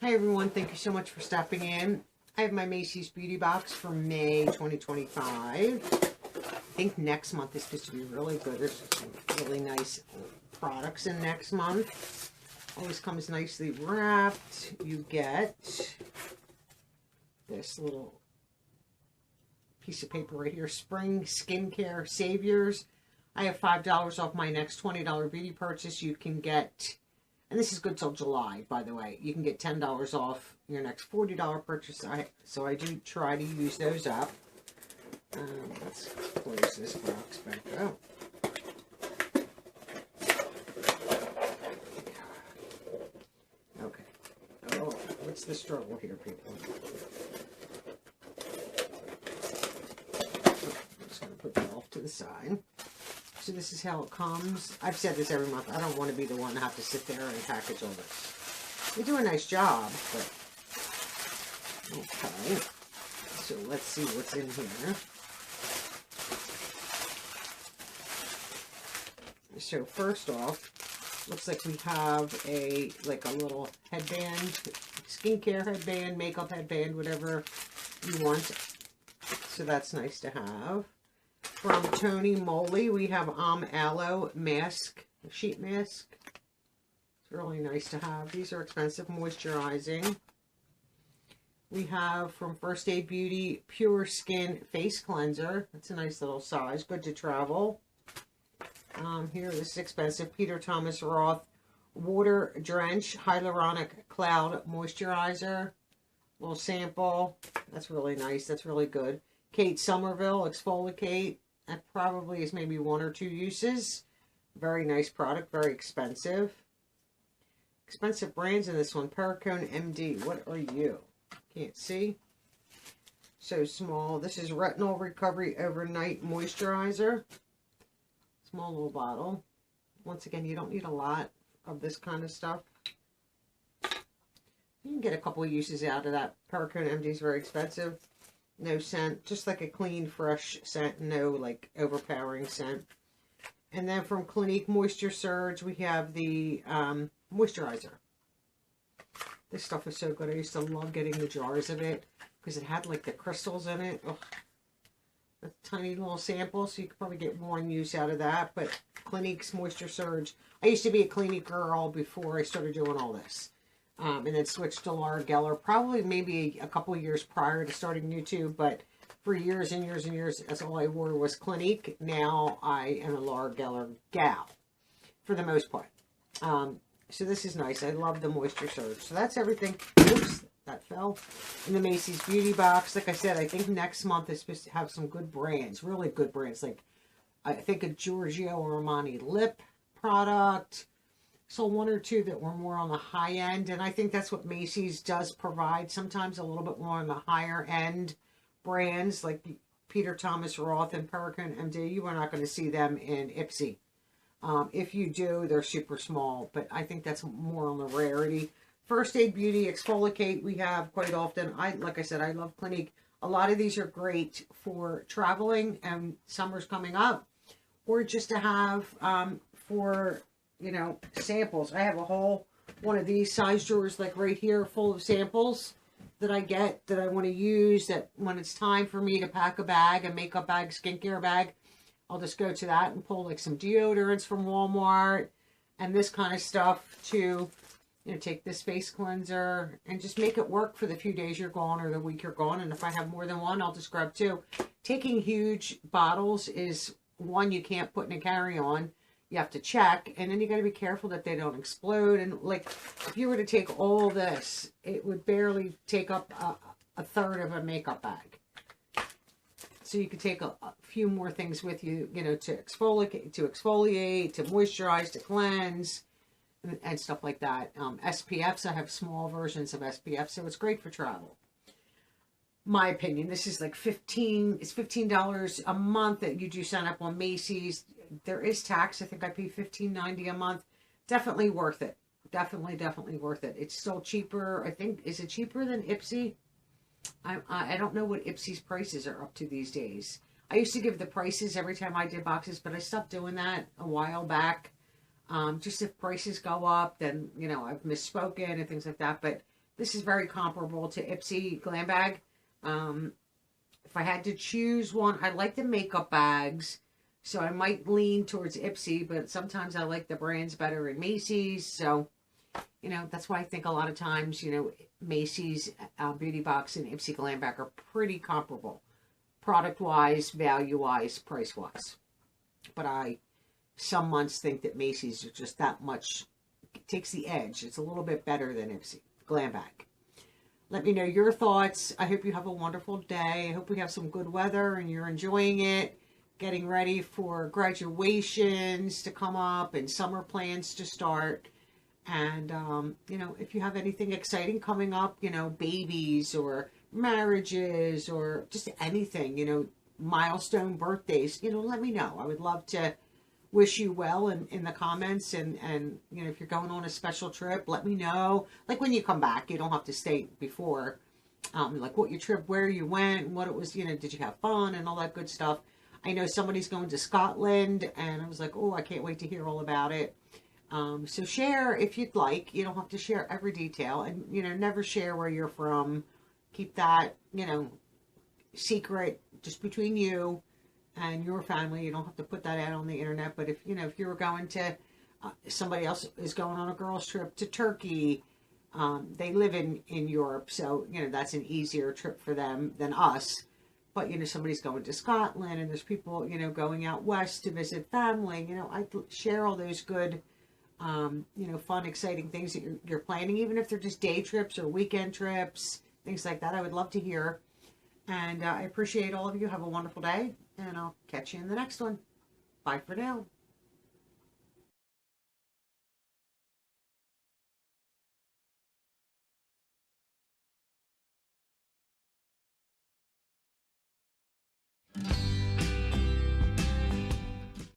Hi everyone, thank you so much for stopping in. I have my Macy's beauty box for May 2025. I think next month is supposed to be really good. There's some really nice products in next month. Always comes nicely wrapped. You get this little piece of paper right here, Spring Skincare Saviors. I have $5 off my next $20 beauty purchase. You can get, and this is good till July, by the way, you can get $10 off your next $40 purchase. So I do try to use those up. Let's close this box back up. Okay. Oh, what's the struggle here, people? I'm just going to put that off to the side. So this is how it comes. I've said this every month. I don't want to be the one to have to sit there and package all this. They do a nice job, but okay. So let's see what's in here. So first off, looks like we have a little headband, skincare headband, makeup headband, whatever you want. So that's nice to have. From Tony Moly, we have Aloe mask, sheet mask. It's really nice to have. These are expensive, moisturizing. We have from First Aid Beauty, Pure Skin Face Cleanser. That's a nice little size, good to travel. Here, this is expensive. Peter Thomas Roth Water Drench Hyaluronic Cloud Moisturizer. Little sample. That's really nice. That's really good. Kate Somerville Exfoliate. That probably is maybe 1 or 2 uses. Very nice product. Very expensive. Expensive brands in this one. Perricone MD. What are you? Can't see. So small. This is Retinol Recovery Overnight Moisturizer. Small little bottle. Once again, you don't need a lot of this kind of stuff. You can get a couple of uses out of that. Perricone MD is very expensive. No scent, just like a clean, fresh scent, no like overpowering scent. And then from Clinique Moisture Surge, we have the moisturizer. This stuff is so good. I used to love getting the jars of it because it had like the crystals in it. Ugh. A tiny little sample, so you could probably get 1 use out of that. But Clinique's Moisture Surge. I used to be a Clinique girl before I started doing all this. And then switched to Laura Geller, probably maybe a couple of years prior to starting YouTube, but for years and years and years, that's all I wore was Clinique. Now I am a Laura Geller gal, for the most part. So this is nice. I love the Moisture Surge. So that's everything. Oops, that fell. In the Macy's Beauty Box. Like I said, I think next month is supposed to have some good brands, really good brands. Like, I think a Giorgio Armani lip product. So 1 or 2 that were more on the high end. And I think that's what Macy's does provide. Sometimes a little bit more on the higher end brands like Peter Thomas Roth and Perricone MD. You are not going to see them in IPSY. If you do, they're super small. But I think that's more on the rarity. First Aid Beauty Exfoliate we have quite often. Like I said, I love Clinique. A lot of these are great for traveling and summer's coming up. Or just to have for... you know, samples. I have a whole one of these size drawers like right here full of samples that I get that I want to use, that when it's time for me to pack a bag, a makeup bag, skincare bag, I'll just go to that and pull like some deodorants from Walmart and this kind of stuff to, you know, take this face cleanser and just make it work for the few days you're gone or the week you're gone. And if I have more than 1, I'll just grab 2. Taking huge bottles is one you can't put in a carry-on. You have to check, and then you got to be careful that they don't explode. And like, if you were to take all this, it would barely take up a third of a makeup bag. So you could take a few more things with you, you know, to exfoliate, to moisturize, to cleanse, and stuff like that. SPFs, I have small versions of SPF, so it's great for travel. My opinion, this is like $15 a month that you do sign up on Macy's. There is tax. I think I pay $15.90 a month. Definitely worth it. Definitely worth it. It's still cheaper. I think, is it cheaper than IPSY? I don't know what IPSY's prices are up to these days. I used to give the prices every time I did boxes, but I stopped doing that a while back. Just if prices go up, then, you know, I've misspoken and things like that. But This is very comparable to IPSY Glam Bag. If I had to choose one, I like the makeup bags. So I might lean towards IPSY, but sometimes I like the brands better in Macy's. So, you know, that's why I think a lot of times, you know, Macy's Beauty Box and IPSY Glam Bag are pretty comparable. Product-wise, value-wise, price-wise. But some months think that Macy's is just that much, it takes the edge. It's a little bit better than IPSY Glam Bag. Let me know your thoughts. I hope you have a wonderful day. I hope we have some good weather and you're enjoying it. Getting ready for graduations to come up and summer plans to start. And, you know, if you have anything exciting coming up, you know, babies or marriages or just anything, you know, milestone birthdays, you know, let me know. I would love to wish you well in the comments. And, you know, if you're going on a special trip, let me know. Like when you come back, you don't have to stay before, like what your trip, where you went, and what it was, you know, did you have fun and all that good stuff. I know somebody's going to Scotland, and I was like, oh, I can't wait to hear all about it. So share if you'd like. You don't have to share every detail. And, you know, never share where you're from. Keep that, you know, secret just between you and your family. You don't have to put that out on the internet. But if, you know, if you were going to, somebody else is going on a girls' trip to Turkey, they live in Europe. So, you know, that's an easier trip for them than us. But, you know, somebody's going to Scotland and there's people, you know, going out west to visit family. You know, I share all those good, you know, fun, exciting things that you're planning, even if they're just day trips or weekend trips, things like that. I would love to hear. And I appreciate all of you. Have a wonderful day, and I'll catch you in the next one. Bye for now.